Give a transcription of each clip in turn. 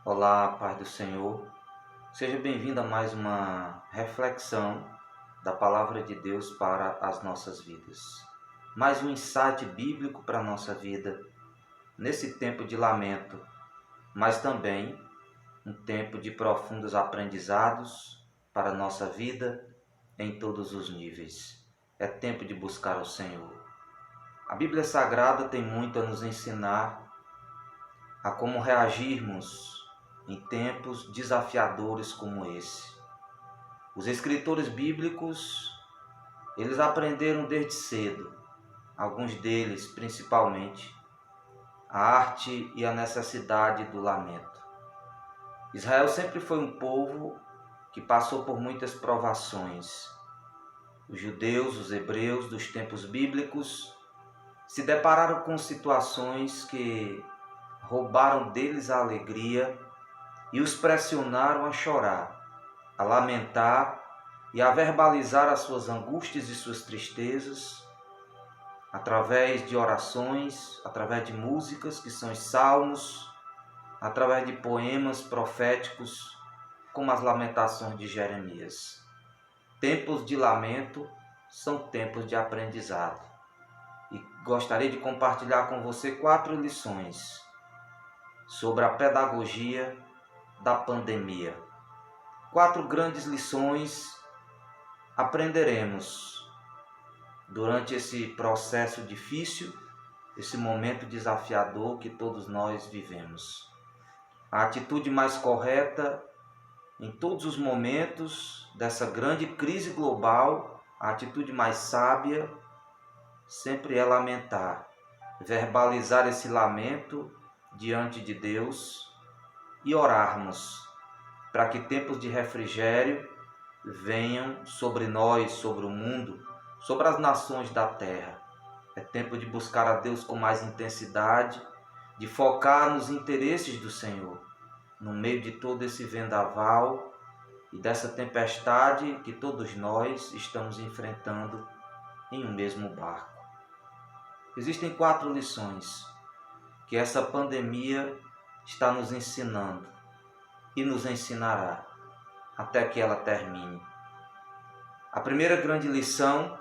Olá, paz do Senhor. Seja bem-vindo a mais uma reflexão da Palavra de Deus para as nossas vidas. Mais um insight bíblico para a nossa vida, nesse tempo de lamento, mas também um tempo de profundos aprendizados para a nossa vida em todos os níveis. É tempo de buscar o Senhor. A Bíblia Sagrada tem muito a nos ensinar a como reagirmos em tempos desafiadores como esse. Os escritores bíblicos, eles aprenderam desde cedo, alguns deles principalmente, a arte e a necessidade do lamento. Israel sempre foi um povo que passou por muitas provações. Os judeus, os hebreus dos tempos bíblicos se depararam com situações que roubaram deles a alegria e os pressionaram a chorar, a lamentar e a verbalizar as suas angústias e suas tristezas através de orações, através de músicas que são os salmos, através de poemas proféticos como as lamentações de Jeremias. Tempos de lamento são tempos de aprendizado. E gostaria de compartilhar com você 4 lições sobre a pedagogia da pandemia. 4 grandes lições aprenderemos durante esse processo difícil, esse momento desafiador que todos nós vivemos. A atitude mais correta em todos os momentos dessa grande crise global, a atitude mais sábia sempre é lamentar, verbalizar esse lamento diante de Deus e orarmos para que tempos de refrigério venham sobre nós, sobre o mundo, sobre as nações da terra. É tempo de buscar a Deus com mais intensidade, de focar nos interesses do Senhor, no meio de todo esse vendaval e dessa tempestade que todos nós estamos enfrentando em um mesmo barco. Existem 4 lições que essa pandemia está nos ensinando e nos ensinará até que ela termine. A primeira grande lição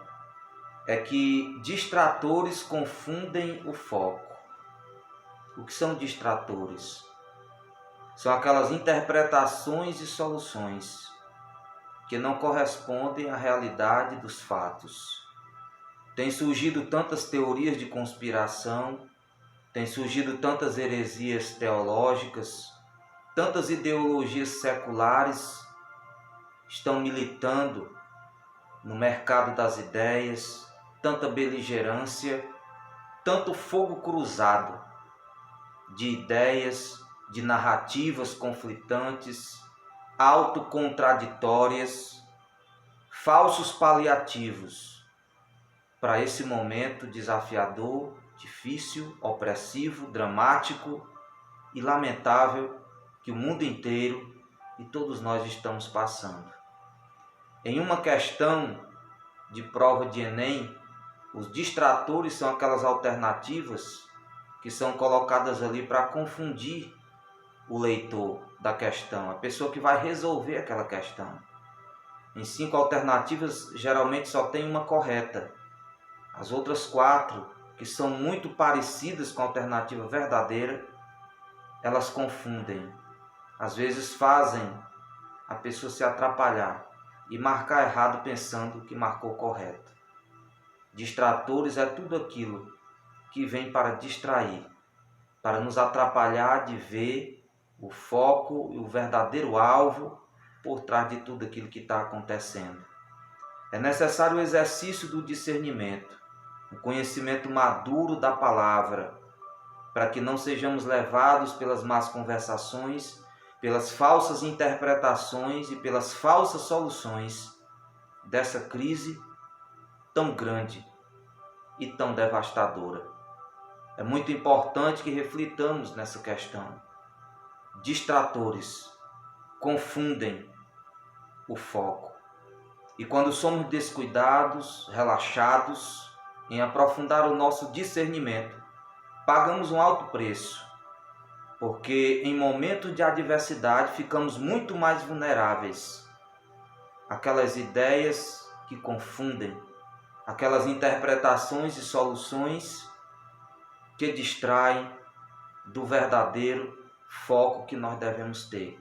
é que distratores confundem o foco. O que são distratores? São aquelas interpretações e soluções que não correspondem à realidade dos fatos. Tem surgido tantas teorias de conspiração, tem surgido tantas heresias teológicas, tantas ideologias seculares estão militando no mercado das ideias, tanta beligerância, tanto fogo cruzado de ideias, de narrativas conflitantes, autocontraditórias, falsos paliativos para esse momento desafiador, difícil, opressivo, dramático e lamentável que o mundo inteiro e todos nós estamos passando. Em uma questão de prova de Enem, os distratores são aquelas alternativas que são colocadas ali para confundir o leitor da questão, a pessoa que vai resolver aquela questão. Em 5 alternativas, geralmente só tem uma correta. As outras 4, que são muito parecidas com a alternativa verdadeira, elas confundem. Às vezes fazem a pessoa se atrapalhar e marcar errado pensando que marcou correto. Distratores é tudo aquilo que vem para distrair, para nos atrapalhar de ver o foco e o verdadeiro alvo por trás de tudo aquilo que está acontecendo. É necessário o exercício do discernimento, o conhecimento maduro da palavra, para que não sejamos levados pelas más conversações, pelas falsas interpretações e pelas falsas soluções dessa crise tão grande e tão devastadora. É muito importante que reflitamos nessa questão. Distratores confundem o foco. E quando somos descuidados, relaxados em aprofundar o nosso discernimento, pagamos um alto preço. porque em momentos de adversidade ficamos muito mais vulneráveis àquelas ideias que confundem, aquelas interpretações e soluções que distraem do verdadeiro foco que nós devemos ter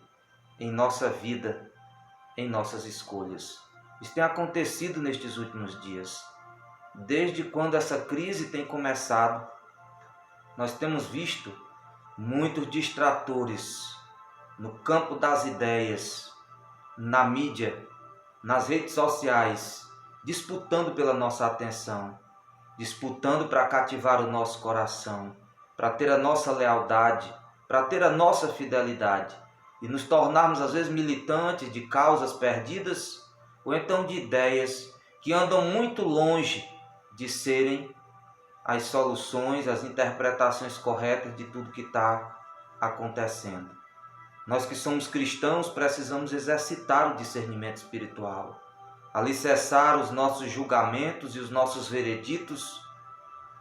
em nossa vida, em nossas escolhas. Isso tem acontecido nestes últimos dias. Desde quando essa crise tem começado, nós temos visto muitos distratores no campo das ideias, na mídia, nas redes sociais, disputando pela nossa atenção, disputando para cativar o nosso coração, para ter a nossa lealdade, para ter a nossa fidelidade e nos tornarmos às vezes militantes de causas perdidas ou então de ideias que andam muito longe de serem as soluções, as interpretações corretas de tudo que está acontecendo. Nós que somos cristãos precisamos exercitar o discernimento espiritual, alicerçar os nossos julgamentos e os nossos vereditos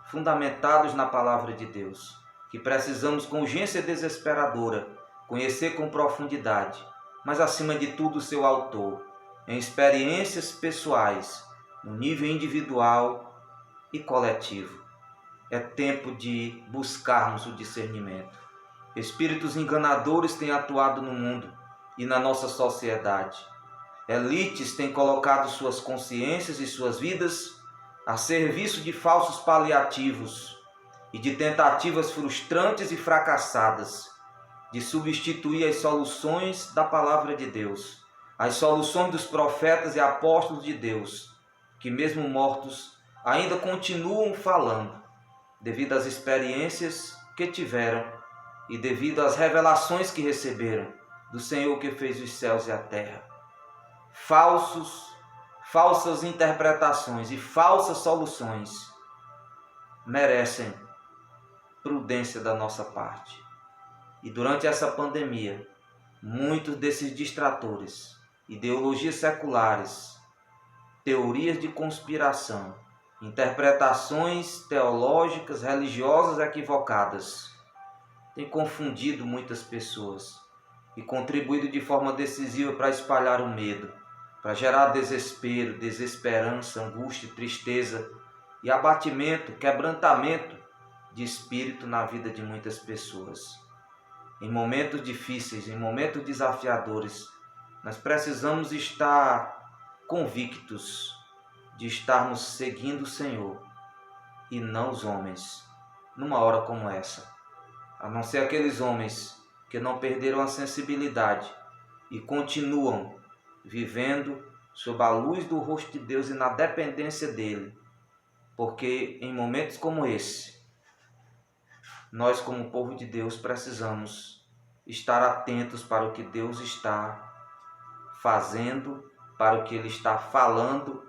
fundamentados na palavra de Deus, que precisamos com urgência desesperadora conhecer com profundidade, mas acima de tudo o seu autor, em experiências pessoais, no nível individual e coletivo. É tempo de buscarmos o discernimento. Espíritos enganadores têm atuado no mundo e na nossa sociedade. Elites têm colocado suas consciências e suas vidas a serviço de falsos paliativos e de tentativas frustrantes e fracassadas de substituir as soluções da palavra de Deus, as soluções dos profetas e apóstolos de Deus, que mesmo mortos ainda continuam falando, devido às experiências que tiveram e devido às revelações que receberam do Senhor que fez os céus e a terra. Falsas interpretações e falsas soluções merecem prudência da nossa parte. E durante essa pandemia, muitos desses distratores, ideologias seculares, teorias de conspiração, interpretações teológicas, religiosas equivocadas, têm confundido muitas pessoas e contribuído de forma decisiva para espalhar o medo, para gerar desespero, desesperança, angústia, tristeza e abatimento, quebrantamento de espírito na vida de muitas pessoas. Em momentos difíceis, em momentos desafiadores, nós precisamos estar convictos de estarmos seguindo o Senhor e não os homens, numa hora como essa. A não ser aqueles homens que não perderam a sensibilidade e continuam vivendo sob a luz do rosto de Deus e na dependência dele. Porque em momentos como esse, nós como povo de Deus precisamos estar atentos para o que Deus está fazendo, para o que Ele está falando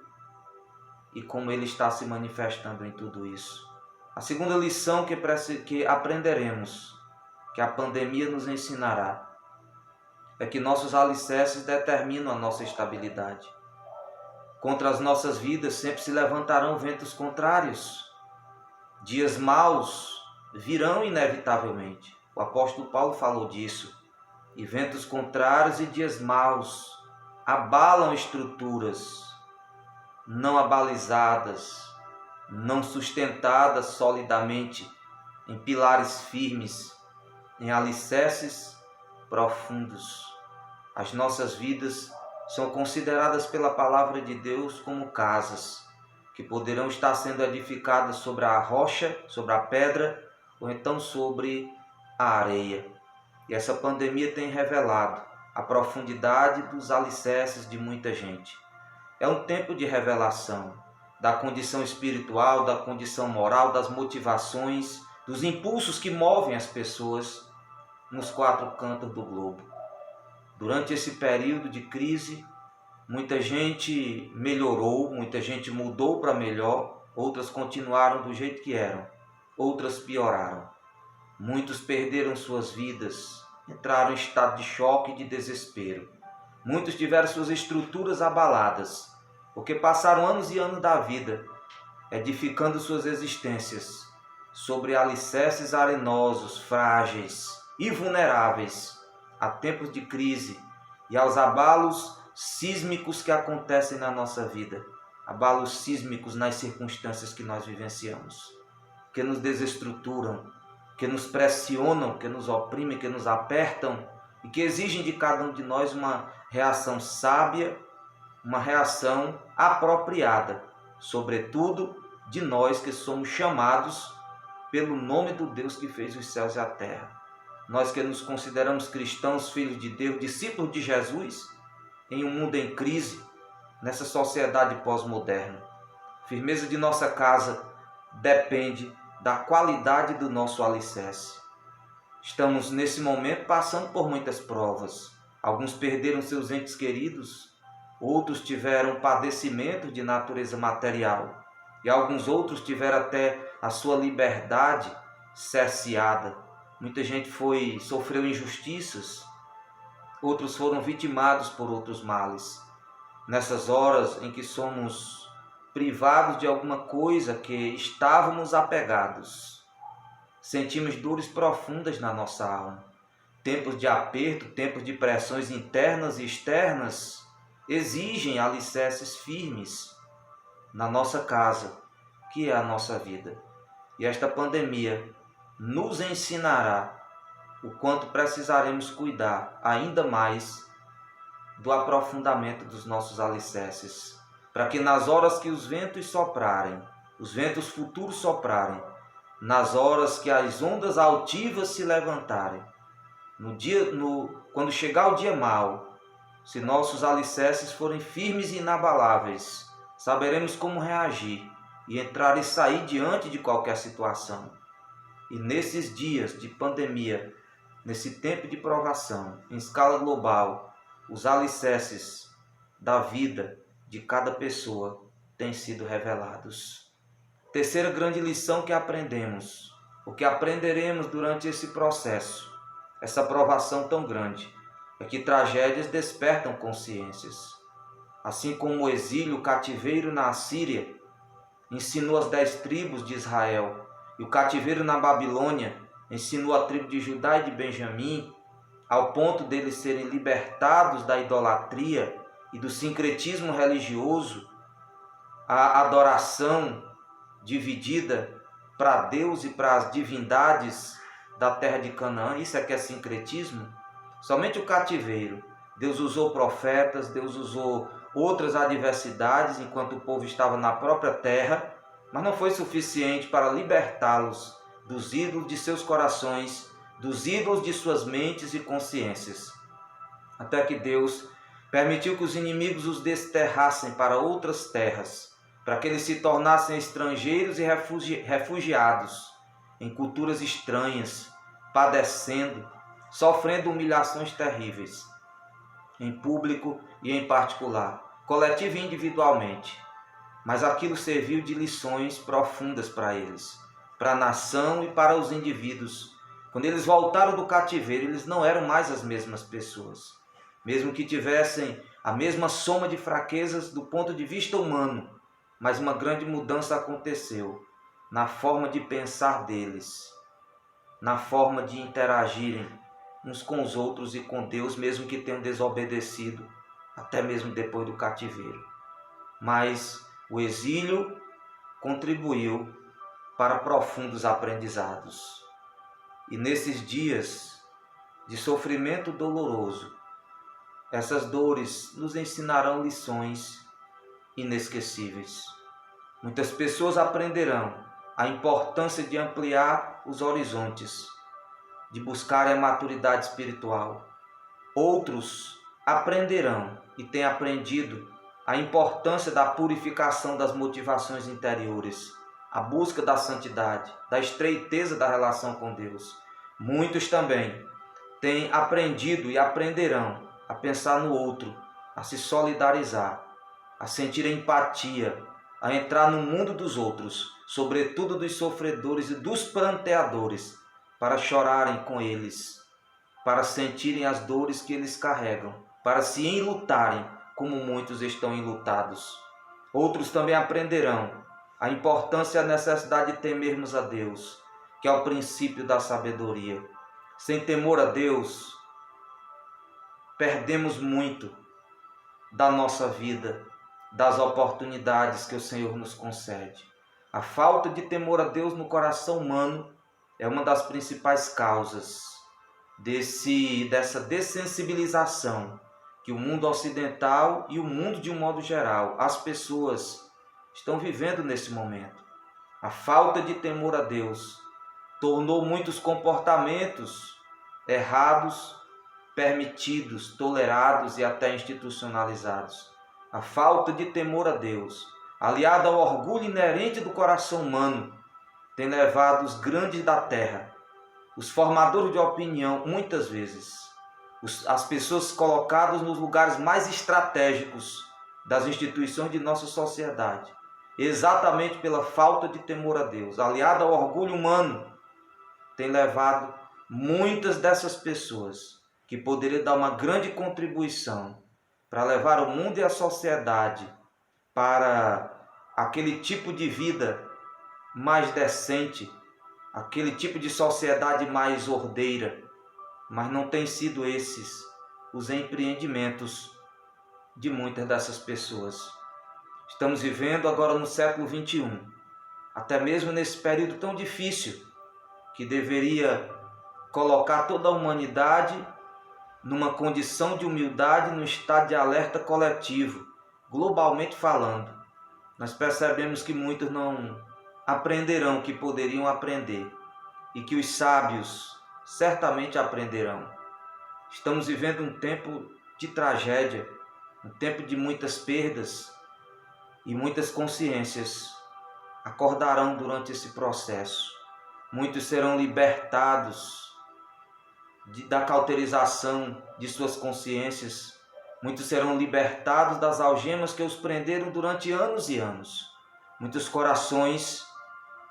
e como Ele está se manifestando em tudo isso. A segunda lição que aprenderemos, que a pandemia nos ensinará, é que nossos alicerces determinam a nossa estabilidade. Contra as nossas vidas sempre se levantarão ventos contrários. Dias maus virão inevitavelmente. O apóstolo Paulo falou disso. E ventos contrários e dias maus abalam estruturas não abalizadas, não sustentadas solidamente em pilares firmes, em alicerces profundos. As nossas vidas são consideradas pela palavra de Deus como casas que poderão estar sendo edificadas sobre a rocha, sobre a pedra ou então sobre a areia. E essa pandemia tem revelado a profundidade dos alicerces de muita gente. É um tempo de revelação da condição espiritual, da condição moral, das motivações, dos impulsos que movem as pessoas nos quatro cantos do globo. Durante esse período de crise, muita gente melhorou, muita gente mudou para melhor, outras continuaram do jeito que eram, outras pioraram. Muitos perderam suas vidas, entraram em estado de choque e de desespero. Muitos tiveram suas estruturas abaladas, porque passaram anos e anos da vida edificando suas existências sobre alicerces arenosos, frágeis, e vulneráveis a tempos de crise e aos abalos sísmicos que acontecem na nossa vida, abalos sísmicos nas circunstâncias que nós vivenciamos, que nos desestruturam, que nos pressionam, que nos oprimem, que nos apertam e que exigem de cada um de nós uma reação sábia, uma reação apropriada, sobretudo de nós que somos chamados pelo nome do Deus que fez os céus e a terra. Nós que nos consideramos cristãos, filhos de Deus, discípulos de Jesus, em um mundo em crise, nessa sociedade pós-moderna. A firmeza de nossa casa depende da qualidade do nosso alicerce. Estamos nesse momento passando por muitas provas. Alguns perderam seus entes queridos, outros tiveram padecimento de natureza material e alguns outros tiveram até a sua liberdade cerceada. Muita gente sofreu injustiças, outros foram vitimados por outros males. Nessas horas em que somos privados de alguma coisa que estávamos apegados, sentimos dores profundas na nossa alma. Tempos de aperto, tempos de pressões internas e externas exigem alicerces firmes na nossa casa, que é a nossa vida. E esta pandemia nos ensinará o quanto precisaremos cuidar ainda mais do aprofundamento dos nossos alicerces, para que nas horas que os ventos soprarem, os ventos futuros soprarem, nas horas que as ondas altivas se levantarem, quando chegar o dia mau, se nossos alicerces forem firmes e inabaláveis, saberemos como reagir e entrar e sair diante de qualquer situação. E nesses dias de pandemia, nesse tempo de provação, em escala global, os alicerces da vida de cada pessoa têm sido revelados. Terceira grande lição que aprendemos, o que aprenderemos durante esse processo, essa provação tão grande, é que tragédias despertam consciências. Assim como o exílio, o cativeiro na Assíria ensinou as 10 tribos de Israel, e o cativeiro na Babilônia ensinou a tribo de Judá e de Benjamim, ao ponto deles serem libertados da idolatria e do sincretismo religioso, a adoração dividida para Deus e para as divindades da terra de Canaã. Isso é que é sincretismo. Somente o cativeiro. Deus usou profetas, Deus usou outras adversidades enquanto o povo estava na própria terra, mas não foi suficiente para libertá-los dos ídolos de seus corações, dos ídolos de suas mentes e consciências. Até que Deus permitiu que os inimigos os desterrassem para outras terras, para que eles se tornassem estrangeiros e refugiados em culturas estranhas, padecendo, sofrendo humilhações terríveis, em público e em particular, coletivo e individualmente. Mas aquilo serviu de lições profundas para eles, para a nação e para os indivíduos. Quando eles voltaram do cativeiro, eles não eram mais as mesmas pessoas. Mesmo que tivessem a mesma soma de fraquezas do ponto de vista humano, mas uma grande mudança aconteceu na forma de pensar deles, na forma de interagirem uns com os outros e com Deus, mesmo que tenham desobedecido, até mesmo depois do cativeiro. Mas o exílio contribuiu para profundos aprendizados. E nesses dias de sofrimento doloroso, essas dores nos ensinarão lições inesquecíveis. Muitas pessoas aprenderão a importância de ampliar os horizontes, de buscarem a maturidade espiritual. Outros aprenderão e têm aprendido a importância da purificação das motivações interiores, a busca da santidade, da estreiteza da relação com Deus. Muitos também têm aprendido e aprenderão a pensar no outro, a se solidarizar, a sentir empatia, a entrar no mundo dos outros, sobretudo dos sofredores e dos pranteadores, para chorarem com eles, para sentirem as dores que eles carregam, para se enlutarem como muitos estão enlutados. Outros também aprenderão a importância e a necessidade de temermos a Deus, que é o princípio da sabedoria. sem temor a Deus, perdemos muito da nossa vida, das oportunidades que o Senhor nos concede. A falta de temor a Deus no coração humano é uma das principais causas dessa dessensibilização que o mundo ocidental e o mundo de um modo geral, as pessoas estão vivendo nesse momento. A falta de temor a Deus tornou muitos comportamentos errados, permitidos, tolerados e até institucionalizados. A falta de temor a Deus, aliada ao orgulho inerente do coração humano, tem levado os grandes da terra, os formadores de opinião, muitas vezes, as pessoas colocadas nos lugares mais estratégicos das instituições de nossa sociedade, exatamente pela falta de temor a Deus, aliada ao orgulho humano, tem levado muitas dessas pessoas que poderiam dar uma grande contribuição para levar o mundo e a sociedade para aquele tipo de vida mais decente, aquele tipo de sociedade mais ordeira, mas não tem sido esses os empreendimentos de muitas dessas pessoas. Estamos vivendo agora no século XXI, até mesmo nesse período tão difícil, que deveria colocar toda a humanidade numa condição de humildade, num estado de alerta coletivo, globalmente falando. Nós percebemos que muitos não aprenderão o que poderiam aprender e que os sábios certamente aprenderão. Estamos vivendo um tempo de tragédia, um tempo de muitas perdas, e muitas consciências acordarão durante esse processo. Muitos serão libertados da cauterização de suas consciências. Muitos serão libertados das algemas que os prenderam durante anos e anos. Muitos corações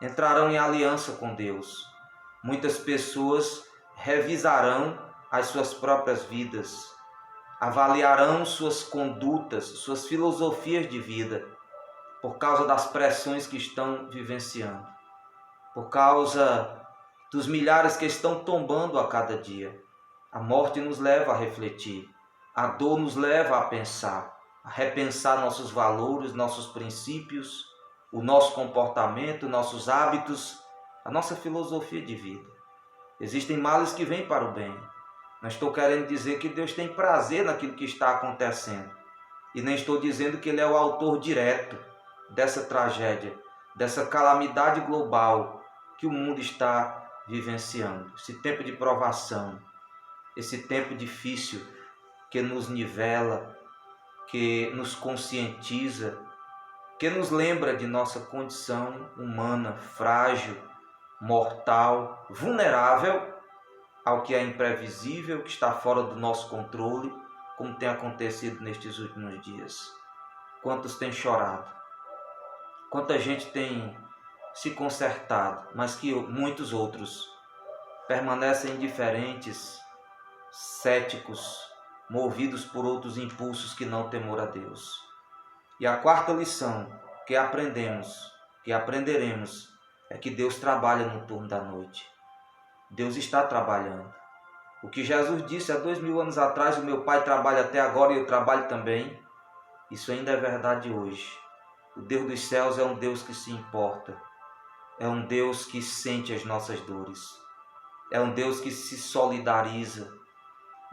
entrarão em aliança com Deus. Muitas pessoas revisarão as suas próprias vidas, avaliarão suas condutas, suas filosofias de vida, por causa das pressões que estão vivenciando, por causa dos milhares que estão tombando a cada dia. A morte nos leva a refletir, a dor nos leva a pensar, a repensar nossos valores, nossos princípios, o nosso comportamento, nossos hábitos, a nossa filosofia de vida. Existem males que vêm para o bem. Não estou querendo dizer que Deus tem prazer naquilo que está acontecendo, e nem estou dizendo que Ele é o autor direto dessa tragédia, dessa calamidade global que o mundo está vivenciando. Esse tempo de provação, esse tempo difícil que nos nivela, que nos conscientiza, que nos lembra de nossa condição humana, frágil, mortal, vulnerável ao que é imprevisível, que está fora do nosso controle, como tem acontecido nestes últimos dias. Quantos têm chorado? Quanta gente tem se consertado, mas que muitos outros permanecem indiferentes, céticos, movidos por outros impulsos que não temor a Deus. E a quarta lição que aprenderemos, é que Deus trabalha no turno da noite. Deus está trabalhando. O que Jesus disse há 2000 anos atrás, o meu Pai trabalha até agora e eu trabalho também, isso ainda é verdade hoje. O Deus dos céus é um Deus que se importa, é um Deus que sente as nossas dores, é um Deus que se solidariza,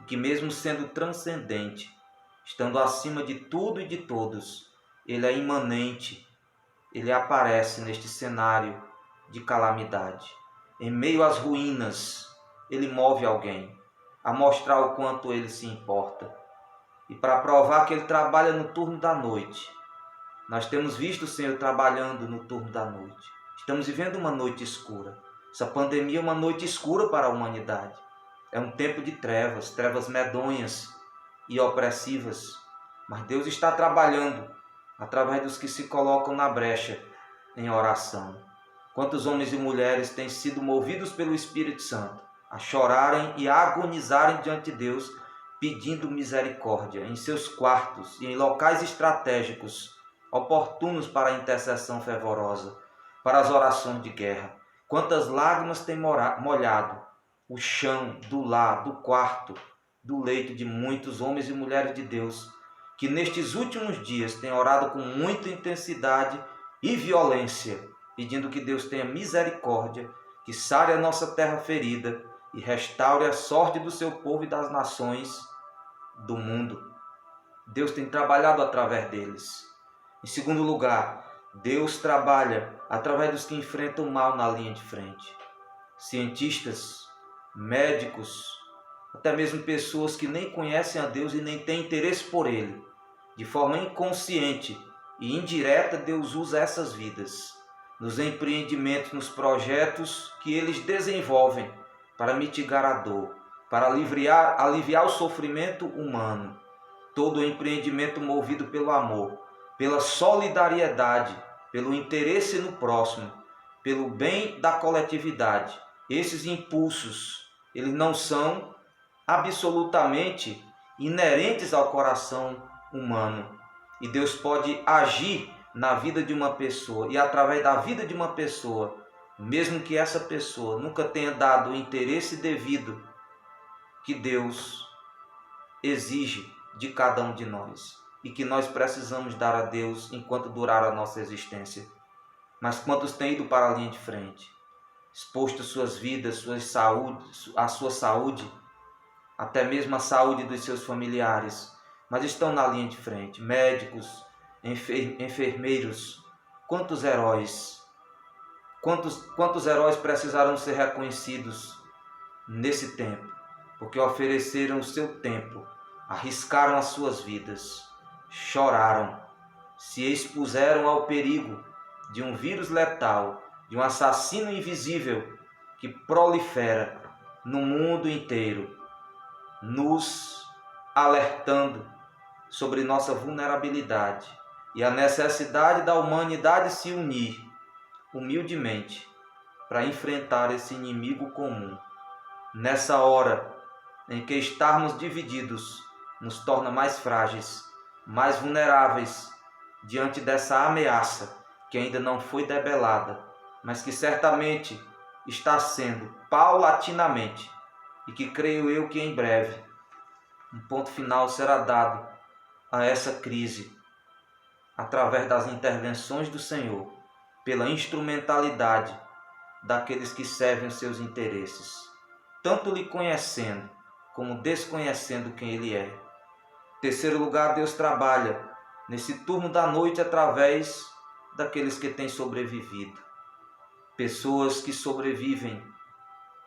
que mesmo sendo transcendente, estando acima de tudo e de todos, Ele é imanente, Ele aparece neste cenário de calamidade. Em meio às ruínas, Ele move alguém a mostrar o quanto Ele se importa. E para provar que Ele trabalha no turno da noite, nós temos visto o Senhor trabalhando no turno da noite. Estamos vivendo uma noite escura. Essa pandemia é uma noite escura para a humanidade. É um tempo de trevas, trevas medonhas e opressivas. Mas Deus está trabalhando através dos que se colocam na brecha em oração. Quantos homens e mulheres têm sido movidos pelo Espírito Santo a chorarem e a agonizarem diante de Deus, pedindo misericórdia em seus quartos e em locais estratégicos, oportunos para a intercessão fervorosa, para as orações de guerra. Quantas lágrimas tem molhado o chão do lar, do quarto, do leito de muitos homens e mulheres de Deus, que nestes últimos dias têm orado com muita intensidade e violência, pedindo que Deus tenha misericórdia, que sare a nossa terra ferida e restaure a sorte do seu povo e das nações do mundo. Deus tem trabalhado através deles. Em segundo lugar, Deus trabalha através dos que enfrentam o mal na linha de frente. Cientistas, médicos, até mesmo pessoas que nem conhecem a Deus e nem têm interesse por Ele. De forma inconsciente e indireta, Deus usa essas vidas nos empreendimentos, nos projetos que eles desenvolvem para mitigar a dor, para aliviar o sofrimento humano. Todo empreendimento movido pelo amor, pela solidariedade, pelo interesse no próximo, pelo bem da coletividade. Esses impulsos, eles não são absolutamente inerentes ao coração humano. E Deus pode agir na vida de uma pessoa e através da vida de uma pessoa, mesmo que essa pessoa nunca tenha dado o interesse devido que Deus exige de cada um de nós e que nós precisamos dar a Deus enquanto durar a nossa existência. Mas quantos têm ido para a linha de frente, exposto suas vidas, a sua saúde, até mesmo a saúde dos seus familiares, mas estão na linha de frente, médicos, enfermeiros, quantos heróis, quantos heróis precisaram ser reconhecidos nesse tempo, porque ofereceram o seu tempo, arriscaram as suas vidas, choraram, se expuseram ao perigo de um vírus letal, de um assassino invisível que prolifera no mundo inteiro, nos alertando sobre nossa vulnerabilidade e a necessidade da humanidade se unir humildemente para enfrentar esse inimigo comum. Nessa hora em que estarmos divididos nos torna mais frágeis, mais vulneráveis diante dessa ameaça que ainda não foi debelada, mas que certamente está sendo paulatinamente e que creio eu que em breve um ponto final será dado a essa crise através das intervenções do Senhor, pela instrumentalidade daqueles que servem os seus interesses, tanto lhe conhecendo como desconhecendo quem Ele é. Em terceiro lugar, Deus trabalha nesse turno da noite através daqueles que têm sobrevivido. Pessoas que sobrevivem,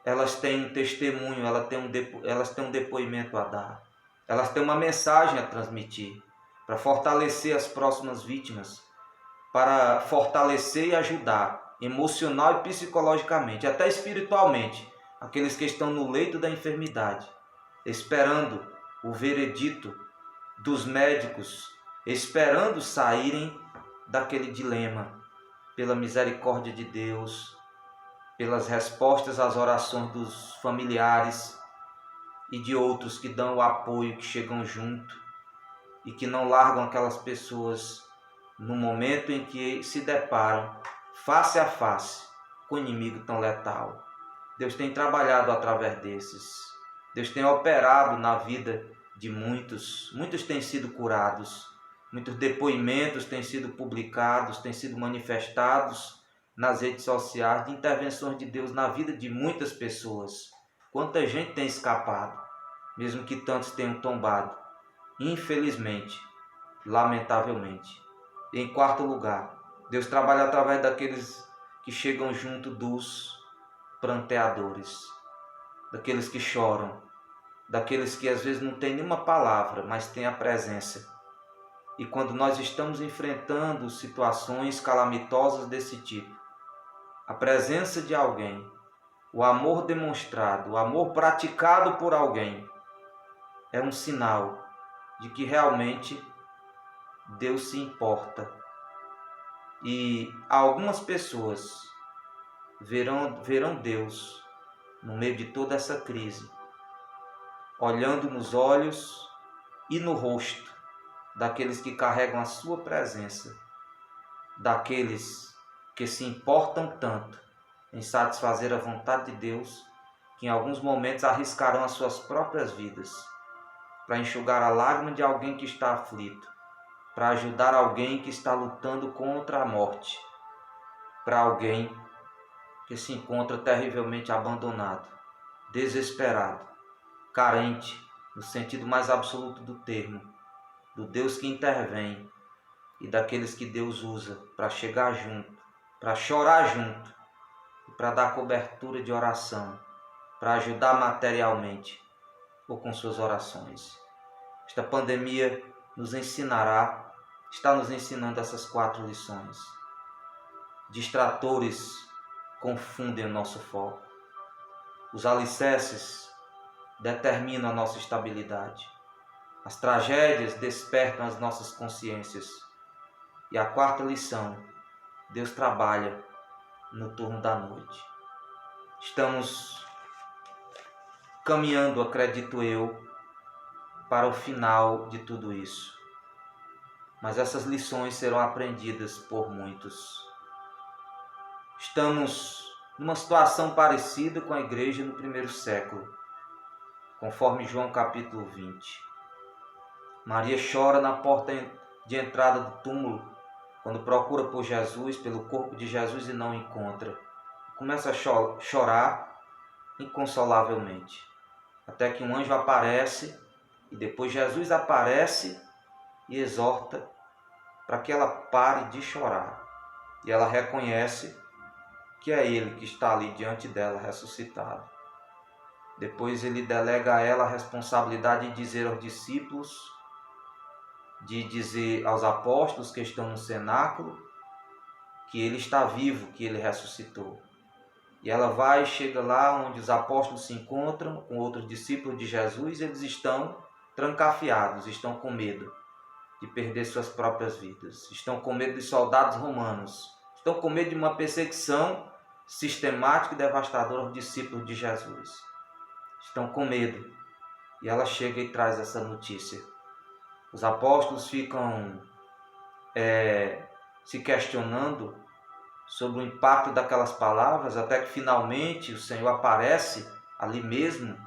elas têm um testemunho, elas têm um depoimento a dar. Elas têm uma mensagem a transmitir para fortalecer as próximas vítimas, para fortalecer e ajudar emocional e psicologicamente, até espiritualmente, aqueles que estão no leito da enfermidade, esperando o veredito dos médicos, esperando saírem daquele dilema, pela misericórdia de Deus, pelas respostas às orações dos familiares e de outros que dão o apoio, que chegam junto e que não largam aquelas pessoas no momento em que se deparam face a face com o inimigo tão letal. Deus tem trabalhado através desses. Deus tem operado na vida de muitos. Muitos têm sido curados. Muitos depoimentos têm sido publicados, têm sido manifestados nas redes sociais de intervenções de Deus na vida de muitas pessoas. Quanta gente tem escapado, mesmo que tantos tenham tombado. Infelizmente, lamentavelmente. E em quarto lugar, Deus trabalha através daqueles que chegam junto dos pranteadores, daqueles que choram, daqueles que às vezes não têm nenhuma palavra, mas têm a presença. E quando nós estamos enfrentando situações calamitosas desse tipo, a presença de alguém, o amor demonstrado, o amor praticado por alguém, é um sinal de que realmente Deus se importa. E algumas pessoas verão Deus no meio de toda essa crise, olhando nos olhos e no rosto daqueles que carregam a sua presença, daqueles que se importam tanto em satisfazer a vontade de Deus que em alguns momentos arriscarão as suas próprias vidas para enxugar a lágrima de alguém que está aflito, para ajudar alguém que está lutando contra a morte, para alguém que se encontra terrivelmente abandonado, desesperado, carente, no sentido mais absoluto do termo, do Deus que intervém e daqueles que Deus usa para chegar junto, para chorar junto, e para dar cobertura de oração, para ajudar materialmente ou com suas orações. Esta pandemia nos ensinará, está nos ensinando essas 4 lições. Distratores confundem o nosso foco. Os alicerces determinam a nossa estabilidade. As tragédias despertam as nossas consciências. E a 4ª lição, Deus trabalha no turno da noite. Estamos caminhando, acredito eu, para o final de tudo isso. Mas essas lições serão aprendidas por muitos. Estamos numa situação parecida com a igreja no primeiro século, conforme João capítulo 20. Maria chora na porta de entrada do túmulo, quando procura por Jesus, pelo corpo de Jesus e não encontra. Começa a chorar inconsolavelmente, até que um anjo aparece e depois Jesus aparece e exorta para que ela pare de chorar. E ela reconhece que é ele que está ali diante dela, ressuscitado. Depois ele delega a ela a responsabilidade de dizer aos discípulos, de dizer aos apóstolos que estão no cenáculo, que ele está vivo, que ele ressuscitou. E ela vai e chega lá onde os apóstolos se encontram com outros discípulos de Jesus, eles estão trancafiados, estão com medo de perder suas próprias vidas, estão com medo de soldados romanos, estão com medo de uma perseguição sistemática e devastadora aos discípulos de Jesus. Estão com medo. E ela chega e traz essa notícia. Os apóstolos ficam se questionando sobre o impacto daquelas palavras, até que finalmente o Senhor aparece ali mesmo,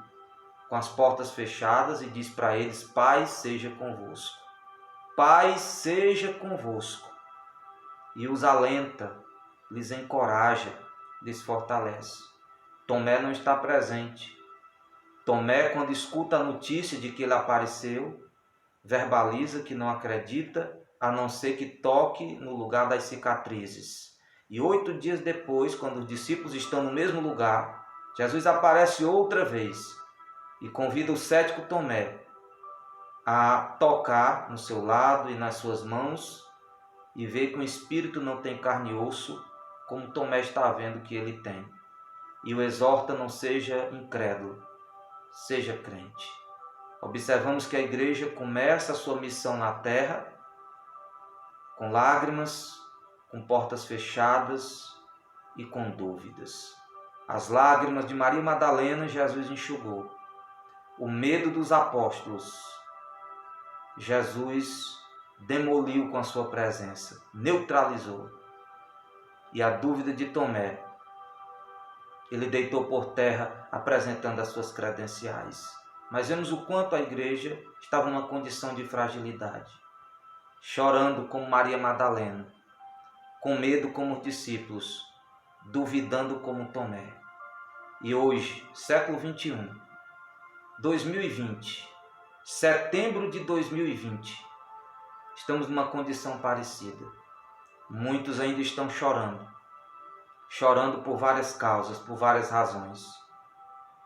com as portas fechadas, e diz para eles: paz seja convosco. Paz seja convosco. E os alenta, lhes encoraja, lhes fortalece. Tomé não está presente. Tomé, quando escuta a notícia de que ele apareceu, verbaliza que não acredita, a não ser que toque no lugar das cicatrizes. E 8 dias depois, quando os discípulos estão no mesmo lugar, Jesus aparece outra vez e convida o cético Tomé a tocar no seu lado e nas suas mãos e ver que o espírito não tem carne e osso, como Tomé está vendo que ele tem. E o exorta: não seja incrédulo, seja crente. Observamos que a igreja começa a sua missão na terra com lágrimas, com portas fechadas e com dúvidas. As lágrimas de Maria Madalena Jesus enxugou. O medo dos apóstolos Jesus demoliu com a sua presença, neutralizou. E a dúvida de Tomé ele deitou por terra, apresentando as suas credenciais. Mas vemos o quanto a igreja estava numa condição de fragilidade, chorando como Maria Madalena, com medo como os discípulos, duvidando como Tomé. E hoje, século 21, 2020, setembro de 2020, estamos numa condição parecida. Muitos ainda estão chorando por várias causas, por várias razões.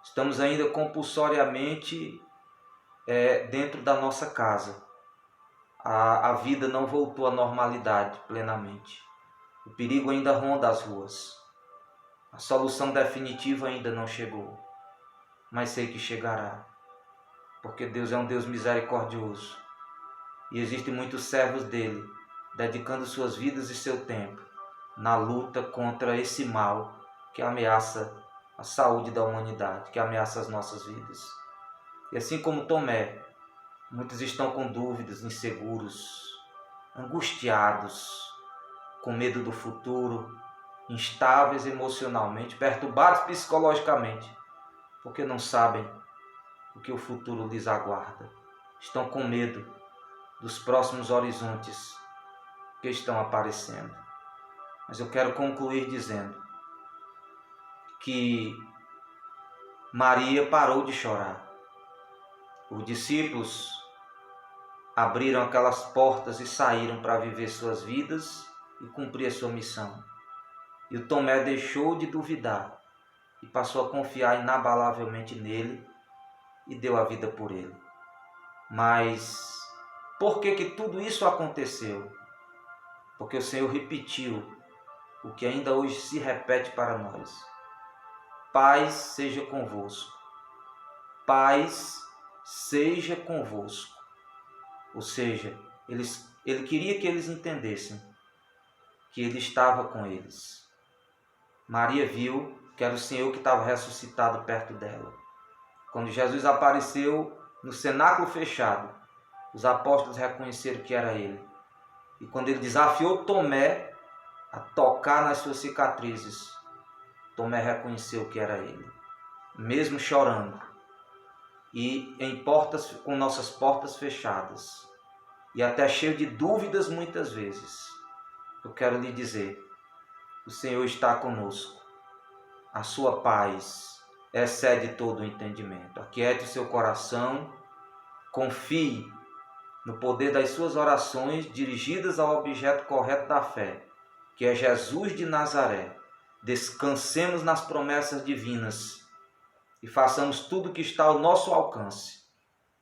Estamos ainda compulsoriamente dentro da nossa casa. A vida não voltou à normalidade plenamente. O perigo ainda ronda as ruas. A solução definitiva ainda não chegou. Mas sei que chegará. Porque Deus é um Deus misericordioso. E existem muitos servos dele, dedicando suas vidas e seu tempo na luta contra esse mal que ameaça a saúde da humanidade, que ameaça as nossas vidas. E assim como Tomé, muitos estão com dúvidas, inseguros, angustiados, com medo do futuro, instáveis emocionalmente, perturbados psicologicamente, porque não sabem o que o futuro lhes aguarda. Estão com medo dos próximos horizontes que estão aparecendo. Mas eu quero concluir dizendo que Maria parou de chorar. Os discípulos abriram aquelas portas e saíram para viver suas vidas e cumprir a sua missão. E o Tomé deixou de duvidar e passou a confiar inabalavelmente nele e deu a vida por ele. Mas por que tudo isso aconteceu? Porque o Senhor repetiu o que ainda hoje se repete para nós. Paz seja convosco. Paz seja convosco. Ou seja, ele queria que eles entendessem que ele estava com eles. Maria viu que era o Senhor que estava ressuscitado perto dela. Quando Jesus apareceu no cenáculo fechado, os apóstolos reconheceram que era ele. E quando ele desafiou Tomé a tocar nas suas cicatrizes, Tomé reconheceu que era ele. Mesmo chorando e com nossas portas fechadas e até cheio de dúvidas muitas vezes, eu quero lhe dizer, o Senhor está conosco. A sua paz excede todo o entendimento. Aquiete o seu coração, confie no poder das suas orações dirigidas ao objeto correto da fé, que é Jesus de Nazaré. Descansemos nas promessas divinas e façamos tudo o que está ao nosso alcance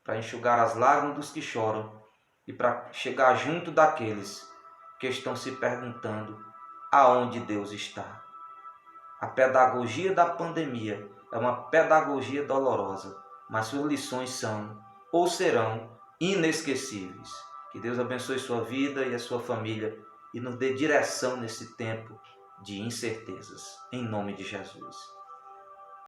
para enxugar as lágrimas dos que choram e para chegar junto daqueles que estão se perguntando aonde Deus está. A pedagogia da pandemia é uma pedagogia dolorosa, mas suas lições são ou serão inesquecíveis. Que Deus abençoe sua vida e a sua família e nos dê direção nesse tempo de incertezas. Em nome de Jesus.